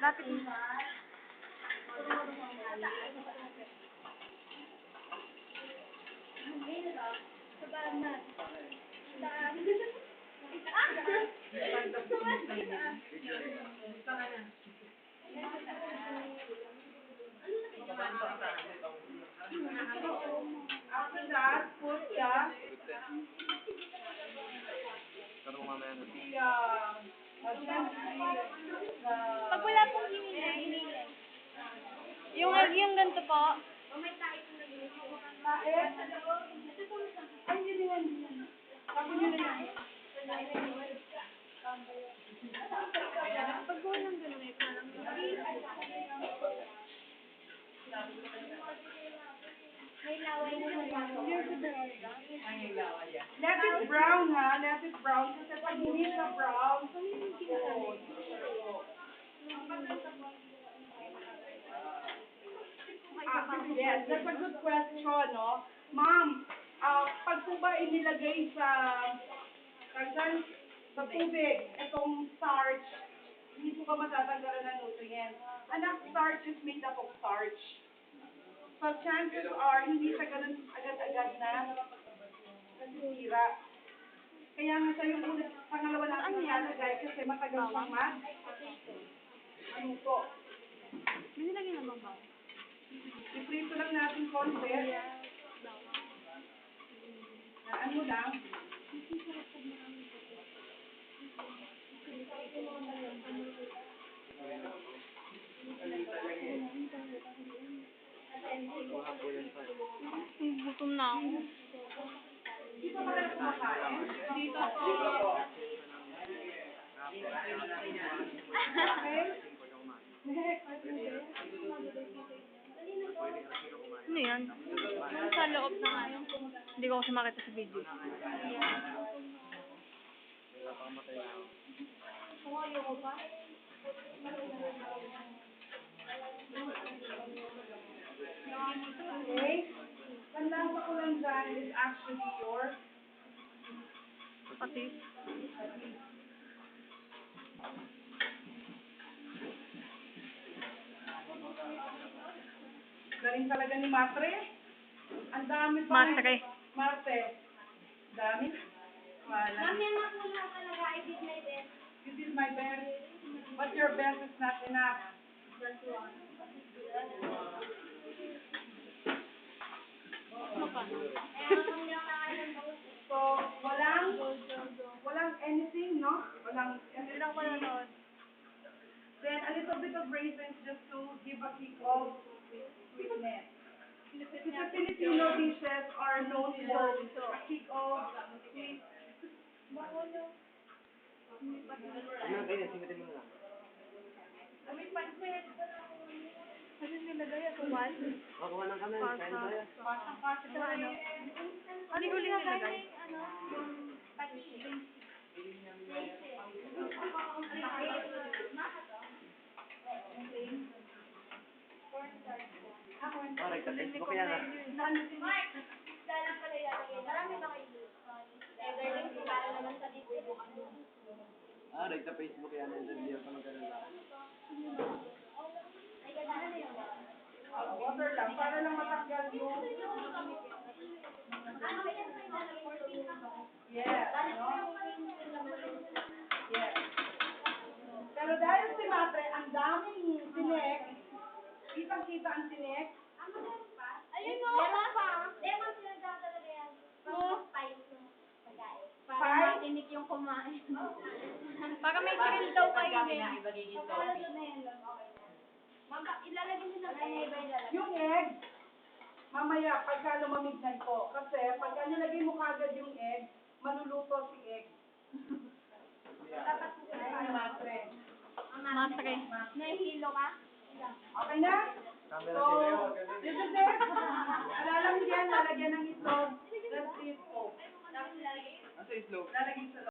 Lapit mo. After that, put Pag wala pong hinihintay. Yung ganito po. ay, yun yan. Tapos yun na yan. Pag walang ganun eh, parang Let it brown, ha? Let it brown. Kasi pag hindi na brown, yes, that's a good question, no? Ma'am, pag po ba inilagay sa tubig, itong starch, hindi po ka matatanggalan ng nutrients. Anak, starch is made up of starch. So chances are, hindi siya ganun agad-agad na nasisira. Kaya nga siya yung pangalawa natin ilalagay kasi matagal siyang maluto. may nilagyan naman ba? I-prito lang natin konti. Ano lang? Gutom na ako. Dito pa rin kumakain. Dito po. Okay? Next. Ano yan? Ano sa loob ng ano? Hindi ko kasi makita sa video. Okay? Panlasa ko lang dyan is actually your Patis. galing talaga ni Matre. Ang dami pa. Matre. Marte. Dami. Wala. Mamaya na po na talaga, I did my best. You did my best. But your best is not enough. Ano pa? Kaya kung lang na kayo ng bawat. So, walang anything, no? Walang anything. Ilang manonood? Then, a little bit of raisins just to give a kick of sweetness. Kasi Filipino dishes are known for a kick of sweet. Ano nilagay? Atuman? Pasang-pasang Ano? Ano yung huling nilagay? Facebook yan ah. Mark, dalang pala ilalagay. Marami ba kayo dito? Everlink, para naman sa dito. Sa Facebook yan, hindi pa magkaroon lang. Ay, ganahan na yun. water lang, para lang matanggal yung... Ano kaya sa ilalagay? 14 ako. Yes, no? Yes. Pero dahil si Matre, ang daming sinek, kitang-kita ang sinek. Ayun mo! Meron pa! Lemon sila talaga yan. From spice ng pagkain. Para matinik yung kumain. Baka may thrill daw kayo eh. Pagkalasod na yan lang, okay na. Ma'am, ilalagay nyo lang ay iba ilalagay. yung egg, mamaya, pagka lumamig na ito. Kasi, pagka nilagay mo kagad yung egg, maluluto si egg. Dapat po si Matre. Matre. Nahihilo ka? Okay na? So, this is it. Alalang yan, lalagyan ng itlog. That's it po. Tapos ilalagay Asa yung slow? Lalagyan sa